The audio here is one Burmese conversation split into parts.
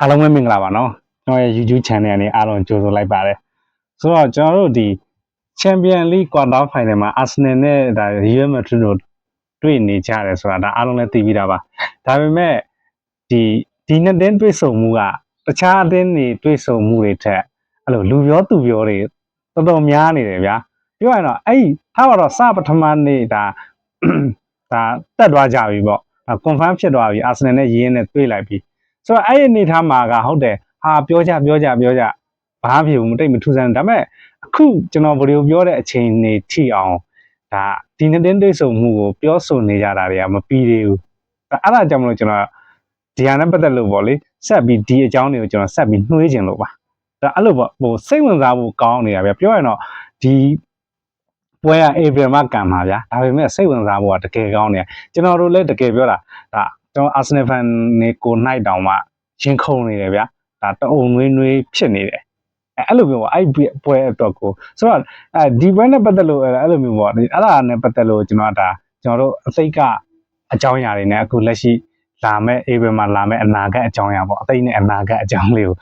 အားလုံးပဲမင်္ဂလာပါနော်ကျွန်တော်ရဲ့ YouTube channel နဲ့အားလုံးကြိုဆိုလိုက်ပါတယ်ဆိုတော့ကျွန်တော်တို့ဒီ Champion League Quarter Final မှာ Arsenal နဲ့ဒါ Real Madrid တို့တွေ့နေကြတယ်ဆိုတာဒါအားလုံးလည်းသိပြီးသားပါဒါပေမဲ့ဒီနှစ်တင်းတွေ့ဆုံမှုကတခြားအသင်းတွေတွေ့ဆုံမှုတွေထက်အဲ့လိုလူပြောသူပြောတွေတော်တော်များနေတယ်ဗျာပြောရရင်တော့အဲ့ထားပါတော့စပထမနေ့ဒါတက်သွားကြပြီပေါ့ confirm ဖြစ်သွားပြီ Arsenal နဲ့ Real နဲ့တွေ့လိုက်ပြီဆိုတော့အဲ့ဒီအနေထားမှာကဟုတ်တယ်ဟာပြောကြဘာဖြစ်ဘူးမတိတ်မထူးဆန်းဒါပေမဲ့အခုကျွန်တော်ဗီဒီယိုပြောတဲ့အချိန်နေထိအောင်ဒါဒီနှစ်တင်းတွေ့ဆုံမှုကိုပြောဆိုနေကြတာတွေကမပြီးသေးဘူးအဲ့ဒါကြောင့်မလို့ကျွန်တော်ဒီဟာနဲ့ပတ်သက်လို့ပေါ့လေဆက်ပြီးဒီအကြောင်းတွေကိုကျွန်တော်ဆက်ပြီးနှွှေးခြင်းလို့ပါဒါအဲ့လိုပေါ့ဟိုစိတ်ဝင်စားဖို့ကောင်းနေတာဗျပြောရရင်တော့ဒီပွဲက April မှာကံပါဗျာဒါပေမဲ့စိတ်ဝင်စားဖို့ကတကယ်ကောင်းနေကျွန်တော်တို့လည်းတကယ်ပြောတာဒါကျွန်တော် Arsenal fan တွေကိုနိုင်တောင်မှရင်ခုန်နေတယ်ဗျာဒါတအုံနွေးဖြစ်နေတယ်အဲ့လိုမျိုးပေါ့အဲ့ပွဲအတွက်ကိုဆိုတော့ဒီပွဲနဲ့ပတ်သက်လို့အဲ့လိုမျိုးပေါ့အဲ့ဒါနဲ့ပတ်သက်လို့ကျွန်တော်တို့အသိကအကြောင်းအရာတွေနဲ့အခုလက်ရှိလာမဲ့ April မှာလာမဲ့အနာဂတ်အကြောင်းအရာပေါ့အသိနဲ့အနာဂတ်အကြောင်းလေးကို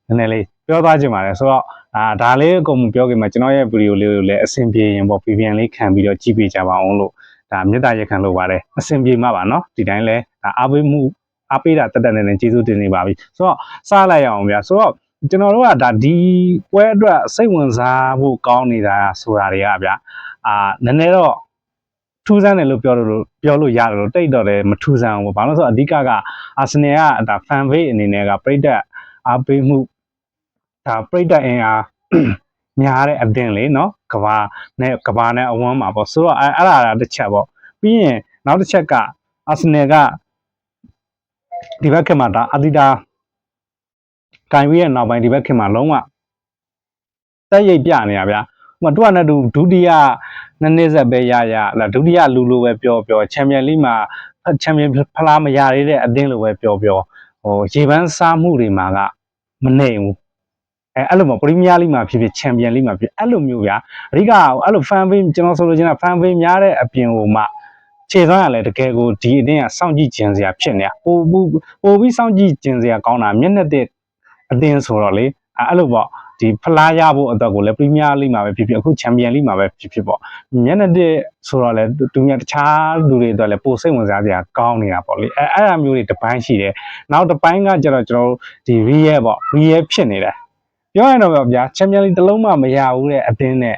နည်းနည်းလေးပြောသွားခြင်းပါတယ်ဆိုတော့ဒါလေးအကုန်ပြောခင်မှာကျွန်တော်ရဲ့ဗီဒီယိုလေးကိုလည်းအဆင်ပြေရင်ပေါ့ VPN လေးခံပြီးတော့ကြည့်ပေးကြပါအောင်လို့ဒါမေတ္တာရက်ခံလို့ပါတယ်အဆင်ပြေမှာပါเนาะဒီတိုင်းလဲအားပေးတာတက်နေကျေးဇူးတင်နေပါပြီဆိုတော့စလိုက်ရအောင်ဗျာဆိုတော့ကျွန်တော်တို့ကဒါဒီပွဲအတွက်စိတ်ဝင်စားဖို့ကောင်းနေတာဆိုတာတွေကဗျာနည်းနည်းတော့ထူးဆန်းတယ်လို့ပြောလို့ရတယ်လို့တိတ်တော့တယ်မထူးဆန်းဘူးဘာလို့ဆိုတော့အဓိကအာဆင်နယ်ကဒါ fan base အနေနဲ့ကပရိသတ်အားပေးမှုဒါပရိသတ်အင်အားများတဲ့အသင်းလေเนาะကဘာနဲ့အဝန်းမှာပေါ့ဆိုတော့အဲ့ဒါတစ်ချက်ပေါ့ပြီးရင်နောက်တစ်ချက်ကအာဆင်နယ်ကဒီဘက်ခင်မှာဒါအဒီတာကင်ဝီရဲ့နောက်ပိုင်းဒီဘက်ခင်မှာလုံးဝတက်ရိပ်ပြနေရဗျာဟိုမှာသူကဒုတိယနှစ်ဆက်ပဲရလာဒုတိယလူလိုပဲပြောချန်ပီယံလိမှာချန်ပီယံဖလားမရသေးတဲ့အသင်းလိုပဲပြောဟိုရေပန်းစားမှုတွေမှာကမနေဘူးအဲ့လိုမျိုးပရီးမီးယားလိမှာဖြစ်ချန်ပီယံလိမှာဖြစ်အဲ့လိုမျိုးဗျာအဓိကအဲ့လို fan base ကျွန်တော်ဆိုလို့ချင်းတာ fan base များတဲ့အပြင်ဟိုမှာခြေစွမ်းရလဲတကယ်ကိုဒီအတင်းကစောင့်ကြည့်ခြင်းစရာဖြစ်နေတာပိုပြီးစောင့်ကြည့်ခြင်းစရာကောင်းတာမျက်နှာတဲ့အတင်းဆိုတော့လေအဲ့လိုပေါ့ဒီဖလားရဖို့အတွက်ကိုလည်းပရီးမီးယားလိမှာပဲဖြစ်အခုချန်ပီယံလိမှာပဲဖြစ်ပေါ့မျက်နှာတဲ့ဆိုတော့လေသူများတခြားလူတွေအတွက်လည်းပိုစိတ်ဝင်စားစရာကောင်းနေတာပေါ့လေအဲ့အမျိုးတွေတစ်ပိုင်းရှိတယ်နောက်တစ်ပိုင်းကကျတော့ကျွန်တော်တို့ဒီ real ပေါ့ real ဖြစ်နေတယ်ပြောရရင်တော့ဗျာချန်ပီယံလိတစ်လုံးမှမရဘူးတဲ့အတင်းနဲ့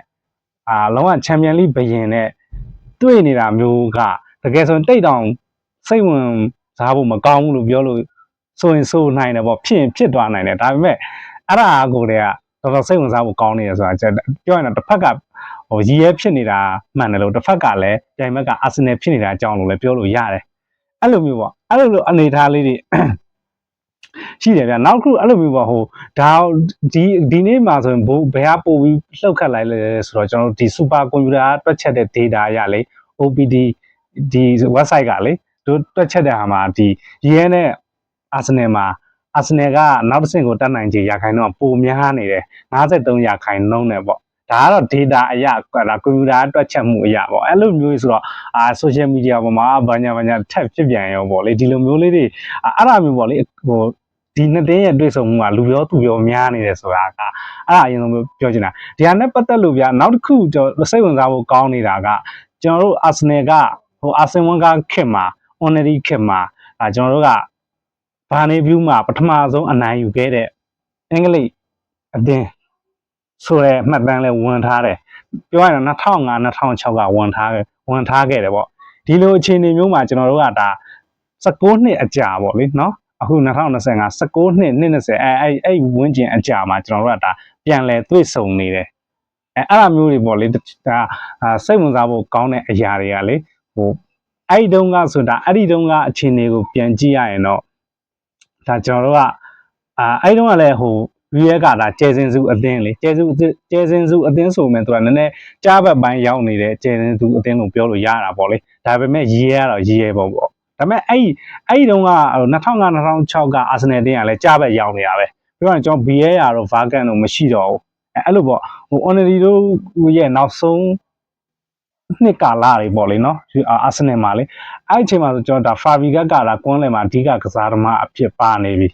လုံးဝချန်ပီယံလိဘယင်နဲ့တွေ့နေတာမျိုးကတကယ်ဆိုရင်တိတ်တောင်စိတ်ဝင်စားဖို့မကောင်းဘူးလို့ပြောလို့ဆိုရင်ဆိုနိုင်တယ်ပေါ့ဖြစ်သွားနိုင်တယ်ဒါပေမဲ့အဲ့ဒါကိုတည်းကတော်စိတ်ဝင်စားဖို့ကောင်းနေရဆိုတာပြောရင်တော့တစ်ဖက်ကဟိုရည်ရဲဖြစ်နေတာမှန်တယ်လို့တစ်ဖက်ကလည်းပြိုင်ဘက်ကအာဆင်နယ်ဖြစ်နေတာအကြောင်းလို့လည်းပြောလို့ရတယ်အဲ့လိုမျိုးပေါ့အဲ့လိုအနေထားလေးတွေရှိတယ်ဗျာနောက်ခုအဲ့လိုမျိုးပေါ့ဟိုဒါဒီနေ့မှာဆိုရင်ဘယ်ကပို့ပြီးလှုပ်ခတ်လိုက်လဲဆိုတော့ကျွန်တော်တို့ဒီ super computer တွက်ချက်တဲ့ data ရလေ OPD ဒီ website ကလေတို့တွက်ချက်တဲ့ဟာမှာဒီရဲနဲ့အာဆင်နယ်မှာအာဆင်နယ်ကနောက်တစ်ဆင့်ကိုတက်နိုင်ခြေရာခိုင်နှုန်းပိုများနေတယ်53ရာခိုင်နှုန်းနဲ့ပေါ့ဒါကတော့ data အရာဒါကွန်ပျူတာတွက်ချက်မှုအရာပေါ့အဲ့လိုမျိုးဆိုတော့social media ပေါ်မှာဘာညာထက်ဖြစ်ပြန်ရောပေါ့လေဒီလိုမျိုးလေးတွေအဲ့ဒါမျိုးပေါ့လေဟိုဒီနှစ်တင်းရဲ့တွေ့ဆုံမှုကလူပြောသူပြောများနေတယ်ဆိုတာကအဲ့ဒါအရင်ဆုံးပြောချင်တာဒီဟာနဲ့ပတ်သက်လို့ဗျာနောက်တစ်ခုကျွန်တော်စိတ်ဝင်စားဖို့ကောင်းနေတာကကျွန်တော်တို့အာဆင်နယ်ကဟိုအာဆင်ဝန်ကခင်မှာ honorary ခင်မှာကျွန်တော်တို့ကဘာနေဗျူးမှာပထမဆုံးအနိုင်ယူခဲ့တဲ့အင်္ဂလိပ်အသင်းဆိုရဲမှတ်တမ်းလဲဝန်ထားတယ်ပြောရရင်2005 2006ကဝန်ထားခဲ့တယ်ပေါ့ဒီလိုအခြေအနေမျိုးမှာကျွန်တော်တို့ကဒါ19နှစ်အကြာပေါ့လေနော်အခု2025 19နှစ်20အဲ့ဝန်းကျင်အကြာမှာကျွန်တော်တို့ကဒါပြန်လဲတွေ့ဆုံနေတယ်အဲ့လိုမျိုးတွေပေါ့လေဒါစိတ်ဝင်စားဖို့ကောင်းတဲ့အရာတွေကလေဟိုအဲ့ဒီတုန်းကဆိုတာအဲ့ဒီတုန်းကအခြေအနေကိုပြန်ကြည့်ရရင်တော့ဒါကျွန်တော်တို့ကအဲ့တုန်းကလည်းဟိုရွေးကဒါကျဲစင်စုအသင်းလေကျဲစင်စုအသင်းဆိုမှသူကနည်းနည်းကြားဘက်ပိုင်းရောက်နေတဲ့ကျဲစင်စုအသင်းလို့ပြောလို့ရတာပေါ့လေဒါပေမဲ့ရေးရတော့ရေးရပေါ့ဒါပေမဲ့အဲ့ဒီတုန်းက2005 2006ကအာဆင်နယ်တင်းကလည်းကြားဘက်ရောက်နေတာပဲပြောရင်ကျွန်တော် BA ရတော့ Vagan တော့မရှိတော့ဘူးအဲ့လိုပေါ့ဟို honorary တို့ရဲ့နောက်ဆုံးနှစ်ကာလတွေပေါ့လေနော်အာဆင်နယ်မှာလေအဲ့အချိန်မှာဆိုကျွန်တော်ဒါ Fabigas ကဒါကွန်းလယ်မှာအဓိကကစားသမားအဖြစ်ပါနေပြီ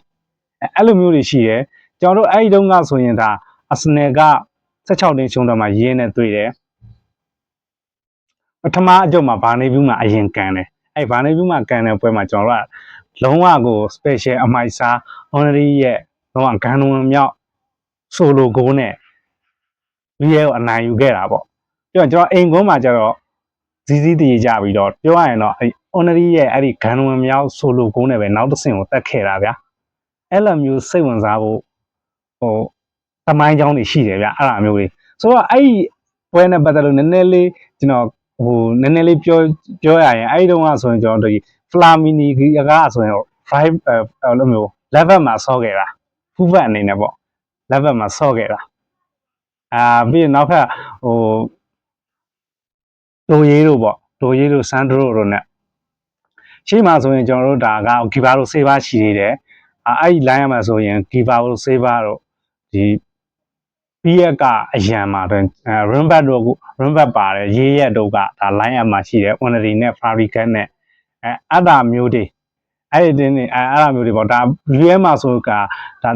အဲ့လိုမျိုးတွေရှိတယ်ကျွန်တော်တို့အဲ့ဒီတုန်းကဆိုရင်ဒါအာဆင်နယ်က16တင်းရှုံးတော့မှရေးနဲ့တွေ့တယ်ပထမအကြိမ်မှာဘာနေဘူးမှာအရင်ကန်တယ်အဲ့ဘာနေဘူးမှာကန်တဲ့ပွဲမှာကျွန်တော်တို့ကလုံးဝကို special အမိုက်စား honorary ရဲ့လုံးဝဂန်ဝင်မြောက် solo goal နဲ့ဒီရဲ့ကိုအနိုင်ယူခဲ့တာပေါ့ပြီးတော့ကျွန်တော်အိမ်ကုန်းမှာကျတော့ဇီးဇီးတည်ကြပြီးတော့ပြောရရင်တော့အဲ့ honorary ရဲ့အဲ့ဒီဂန်ဝင်မြောက် solo goal နဲ့ပဲနောက်တစ်ဆင့်ကိုတက်ခဲ့တာဗျာအဲ့လိုမျိုးစိတ်ဝင်စားဖို့ဟိုသမိုင်းကြောင်းတွေရှိတယ်ဗျအဲ့လိုမျိုးတွေဆိုတော့အဲ့ဒီပွဲနဲ့ပတ်သက်လို့နည်းနည်းလေးကျွန်တော်ဟိုနည်းနည်းလေးပြောရရင်အဲ့ဒီတုန်းကဆိုရင်ကျွန်တော်တို့ Flamini ကဆိုရင်5အဲ့လိုမျိုး level မှာဆော့ခဲ့တာဖူးဖက်အနေနဲ့ပေါ့ level မှာဆော့ခဲ့တာပြီးရင်နောက်ထပ်ဟိုဒိုရေးတို့ပေါ့ဒိုရေးတို့စန်ဒရိုတို့ ਨੇ ရှေ့မှာဆိုရင်ကျွန်တော်တို့ဒါကဂီဘာတို့ဆေးပါရှိနေတယ်အဲ့ဒီ line မှာဆိုရင်ဂီဘာတို့ဆေးပါတို့ဒီပြီးရက်ကအရန်မှာတော့ rumbat တို့ rumbat ပါတယ်ရေးရက်တို့ကဒါ line up မှာရှိတယ် honorary နဲ့ fabricat နဲ့အဲ့ဒါမျိုးတွေအဲ့ဒီတင်းနေအဲ့ဒါမျိုးတွေပေါ့ဒါ real မှာဆိုကဒါ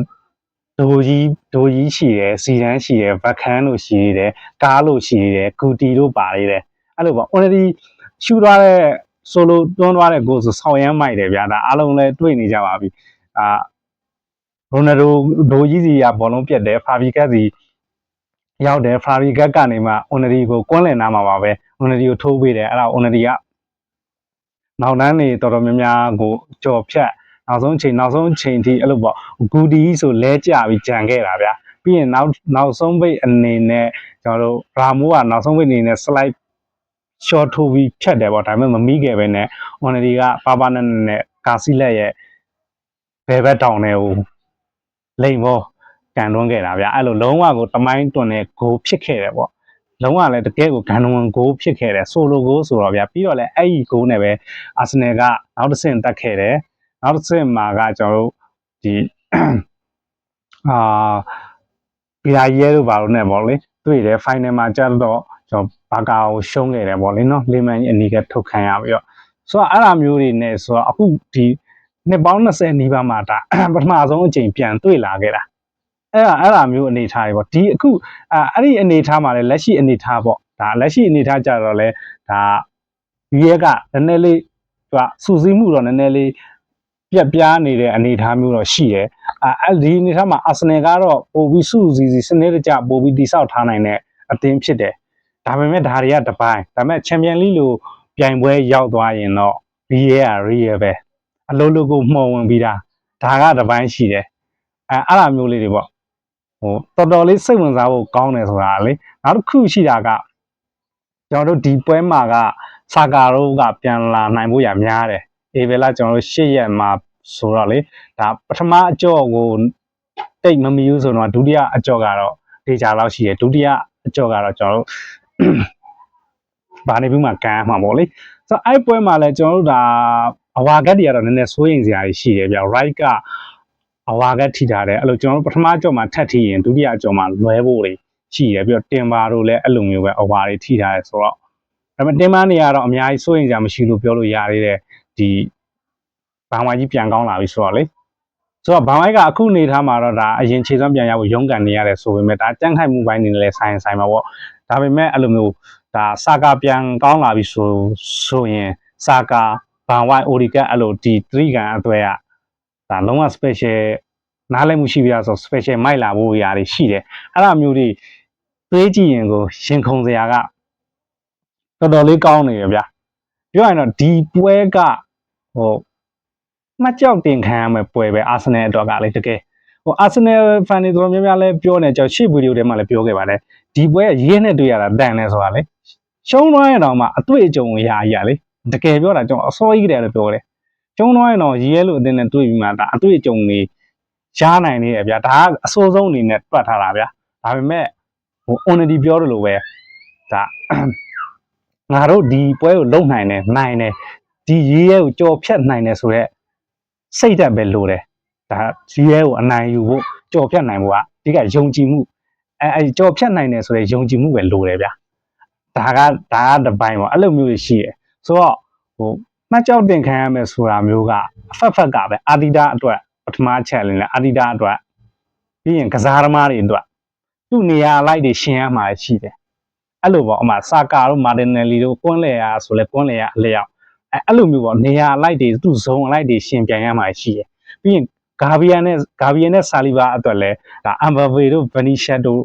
ဒိုကြီးရှိတယ်စီတန်းရှိတယ်ဗခန်းလို့ရှိတယ်ကားလို့ရှိတယ်ဂူတီတို့ပါနေတယ်အဲ့လိုပေါ့ honorary ရှူသွားတဲ့ solo တွန်းသွားတဲ့ goal ဆိုဆောင်းရမ်းမိုက်တယ်ဗျာဒါအားလုံးလည်းတွေ့နေကြပါပြီရိုနယ်ဒိုဒိုကြီးစီကဘောလုံးပြတ်တယ်ဖာဘီကတ်စီရောက်တယ်ဖာဘီကတ်ကနေမှ honorary ကိုကွန်းလည်နာမှာပါပဲ honorary ကိုထိုးပေးတယ်အဲ့ဒါ honorary ကနောက်တန်းနေတော်တော်များများကိုကြော်ဖြတ်နောက်ဆုံးချိန်ထိအဲ့လိုပေါ့ဂူဒီဆိုလဲကြပြီးကြံခဲ့တာဗျာပြီးရင်နောက်ဆုံးပိတ်အနေနဲ့ကျွန်တော်တို့ရာမိုးကနောက်ဆုံးပိတ်အနေနဲ့ slide short ထိုးပြီးဖြတ်တယ်ပေါ့ဒါပေမဲ့မမိခဲ့ပဲနဲ့ honorary ကပါနဲ့ကာစီလက်ရဲ့ဘယ်ဘက်တောင်တွေကိုလိမ်မောကန်တွန်းခဲ့တာဗျာအဲ့လိုလုံးဝကိုတမိုင်းတွန်တဲ့ဂိုးဖြစ်ခဲ့တယ်ပေါ့လုံးဝလည်းတကယ်ကိုဂန်ဝင်ဂိုးဖြစ်ခဲ့တယ်ဆိုလိုဂိုးဆိုတော့ဗျာပြီးတော့လည်းအဲ့ဒီဂိုးနဲ့ပဲအာဆင်နယ်ကနောက်တစ်ဆင့်တက်ခဲ့တယ်နောက်တစ်ဆင့်မှာကကျွန်တော်တို့ဒီပီလာရဲတို့ဘာလို့နဲ့ပေါ့လေတွေ့တယ် final မှာကျတော့ကျွန်တော်ဘာကာကိုရှုံးခဲ့တယ်ပေါ့လေနော်လေမန်ကြီးအနီးကထုတ်ခံရပြီးတော့ဆိုတော့အဲ့လိုမျိုးတွေနဲ့ဆိုတော့အခုဒီနှစ်ပေါင်း20နီးပါးမှာဒါပထမဆုံးအကြိမ်ပြန်တွေ့လာခဲ့တာအဲ့ဒါမျိုးအနေထားတွေပေါ့ဒီအခုအဲ့ဒီအနေထားမှာလည်းလက်ရှိအနေထားပေါ့ဒါလက်ရှိအနေထားကြတော့လဲဒါရဲကနည်းနည်းလေးသူကစူးစီးမှုတော့နည်းနည်းလေးပြက်ပြားနေတဲ့အနေထားမျိုးတော့ရှိတယ်အဲ့ဒီအနေထားမှာအာဆင်နယ်ကတော့ပို့ပြီးစူးစီးစနစ်တကျပို့ပြီးတိစောက်ထားနိုင်တဲ့အသင်းဖြစ်တယ်ဒါပေမဲ့ဒါတွေကတပိုင်းဒါပေမဲ့ချန်ပီယံလိလို့ပြိုင်ပွဲရောက်သွားရင်တော့ဒီရဲကရီရဲပဲအလုံးလုံးကိုမှော်ဝင်ပြီးဒါကတပိုင်းရှိတယ်အဲ့လိုမျိုးလေးတွေပေါ့ဟိုတော်တော်လေးစိတ်ဝင်စားဖို့ကောင်းတယ်ဆိုတာလေနောက်တစ်ခုရှိတာကကျွန်တော်တို့ဒီပွဲမှာကစာကာတို့ကပြန်လာနိုင်ဖို့ရများတယ်အေဗယ်လာကျွန်တော်တို့၈ရက်မှာဆိုတော့လေဒါပထမအကြော့ကိုတိတ်မမီဘူးဆိုတော့ဒုတိယအကြော့ကတော့ဒေချာလောက်ရှိတယ်ဒုတိယအကြော့ကတော့ကျွန်တော်တို့ဘာနေဘူးမှာကန်မှာပေါ့လေဆိုတော့အဲ့ပွဲမှာလည်းကျွန်တော်တို့ဒါအဝါကတ်တွေကတော့နည်းနည်းစိုးရိမ်စရာရှိတယ်ဗျ right ကအဝါကထိထားတယ်အဲ့လိုကျွန်တော်တို့ပထမကြော်မှာထပ်ထိရင်ဒုတိယကြော်မှာလွဲဖို့တွေရှိတယ်ပြီးတော့တင်ပါတို့လည်းအဲ့လိုမျိုးပဲအဝါတွေထိထားတယ်ဆိုတော့ဒါပေမဲ့တင်ပါနေရတော့အများကြီးစိုးရင်စရာမရှိလို့ပြောလို့ရသေးတယ်ဒီဘာဝိုင်းကြီးပြန်ကောင်းလာပြီဆိုတော့လေဆိုတော့ဘာဝိုင်းကအခုနေထားမှာတော့ဒါအရင်ခြေစွမ်းပြန်ရဖို့ရုန်းကန်နေရတယ်ဆိုပေမဲ့ဒါကြန့်ခိုက်မှုပိုင်းနေလည်းဆိုင်မှာပေါ့ဒါပေမဲ့အဲ့လိုမျိုးဒါစာကာပြန်ကောင်းလာပြီဆိုရင်စာကာဘာဝိုင်းအိုဒီကတ်အဲ့လိုဒီ3ကန်အသွဲကဒါလုံးဝ special နားလည်မှုရှိပြရဆို special မိုက်လာဖို့ရာတွေရှိတယ်အဲ့လိုမျိုးတွေတွေးကြည့်ရင်ကိုရှင်ခုန်စရာကတော်တော်လေးကောင်းနေရဗျပြောရရင်တော့ဒီပွဲကဟိုမှတ်ကြောက်တင်ခံရမယ်ပွဲပဲအာဆင်နယ်အတွက်ကလေတကယ်ဟိုအာဆင်နယ်ဖန်တွေတော်တော်များများလဲပြောနေကြောက်ရှေ့ဗီဒီယိုထဲမှာလည်းပြောခဲ့ပါတယ်ဒီပွဲကရေးနဲ့တွေ့ရတာတန်နေဆိုတာလေရှုံးသွားရင်တော့မှအတွေ့အကြုံအရာကြီးရလေတကယ်ပြောတာကျွန်တော်အစောကြီးတည်းလည်းပြောတယ်ကျုံးသွားရင်တော့ရဲလို့အတင်းနဲ့တွေ့ပြီးမှဒါအတွေ့အကြုံတွေရှားနိုင်နေရဗျာဒါကအစိုးဆုံးအနေနဲ့တွက်ထားတာဗျာဒါပေမဲ့ဟို honesty ပြောတယ်လို့ပဲဒါငါတို့ဒီပွဲကိုလုံနိုင်တယ်ဒီရဲကိုကြော်ဖြတ်နိုင်တယ်ဆိုတော့စိတ်ဓာတ်ပဲလိုတယ်ဒါရဲကိုအနိုင်ယူဖို့ကြော်ဖြတ်နိုင်ဖို့ကဒီကယုံကြည်မှုအဲကြော်ဖြတ်နိုင်တယ်ဆိုတော့ယုံကြည်မှုပဲလိုတယ်ဗျာဒါကတပိုင်းပေါ့အဲ့လိုမျိုးရှိရယ်ဆိုတော့ဟိုမှတ်ကြောက်တင်ခံရမယ်ဆိုတာမျိုးကအဖက်ကပဲအာဒီတာအတွက်ပ ထမချက်လေးနဲ့အာဒီတာအတွက်ပြီးရင်ကစားသမားတွေအတွက်သူ့နေရာလိုက်တွေရှင်းရမှာရှိတယ်အဲ့လိုပေါ့အမှစာကာတို့မာတင်နယ်လီတို့ကွန်းလေယာဆိုလဲကွန်းလေယာအလျောက်အဲ့လိုမျိုးပေါ့နေရာလိုက်တွေသူ့ဇုံလိုက်တွေရှင်းပြန်ရမှာရှိတယ်ပြီးရင်ဂါဗီယန်နဲ့ဆာလီဘာအတွက်လဲဒါအမ်ဘာဗေတို့ဗနီရှက်တို့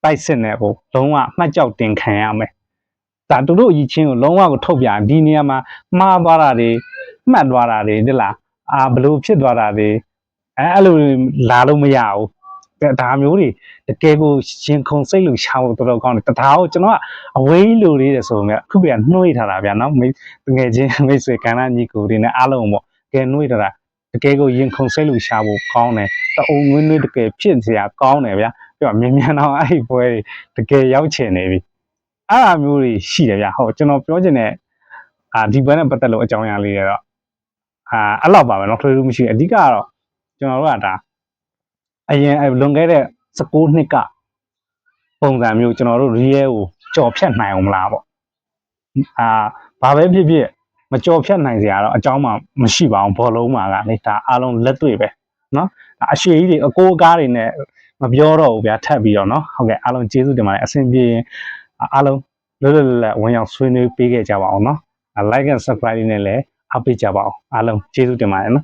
တိုက်စစ်နေပေါ့လုံးဝမှတ်ကြောက်တင်ခံရမယ်ဒါသူတို့အကြီးချင်းကိုလုံးဝကိုထုတ်ပြဒီနေရာမှာမှားသွားတာတွေမှတ်သွားတာတွေဒီလားဘလို့ဖြစ်သွားတာတွေအဲ့လိုလာလို့မရဘူးဒါမျိုးတွေတကယ်ကိုရင်ခုန်စိတ်လို့ရှာဖို့တော်တော်ကောင်းတယ်တဒါကိုကျွန်တော်ကအဝေးလိုလေးတယ်ဆိုပေမဲ့အခုပြန်နှွှေးထားတာဗျာနော်ငယ်ချင်းမိတ်ဆွေကန္နာညီကိုတွေနဲ့အားလုံးပေါ့ကဲနှွှေးထားတာတကယ်ကိုရင်ခုန်စိတ်လို့ရှာဖို့ကောင်းတယ်တအုံငွေ့ငွေ့တကယ်ဖြစ်စရာကောင်းတယ်ဗျာပြီးတော့မြန်တော့အဲ့ဒီပွဲတကယ်ရောက်ချင်နေပြီအဲ့အမျိုးတွေရှိတယ်ဗျာဟုတ်ကျွန်တော်ပြောချင်တဲ့ဒီပွဲနဲ့ပတ်သက်လို့အကြောင်းအရာလေးတွေတော့အဲ့လောက်ပါပဲเนาะထွေးထူးမရှိအဓိကတော့ကျွန်တော်တို့ကဒါအရင်လွန်ခဲ့တဲ့19နှစ်ကပုံစံမျိုးကျွန်တော်တို့ real ကိုကြော်ဖြတ်နိုင်အောင်မလားပေါ့ဘာပဲဖြစ်ဖြစ်မကြော်ဖြတ်နိုင်စရာတော့အကြောင်းမှမရှိပါဘူးဘောလုံးမှာကလေဒါအားလုံးလက်တွေ့ပဲเนาะအရှိကြီးတွေအကိုအကားတွေနဲ့မပြောတော့ဘူးဗျာထပ်ပြီးတော့เนาะဟုတ်ကဲ့အားလုံးကျေးဇူးတင်ပါတယ်အဆင်ပြေရင်အားလုံးလွတ်လွတ်လပ်လပ်ဝင်ရောက်ဆွေးနွေးပေးခဲ့ကြပါအောင်เนาะlike and subscribe နဲ့လည်းအားပေးကြပါအောင်အားလုံးကျေးဇူးတင်ပါတယ်เนาะ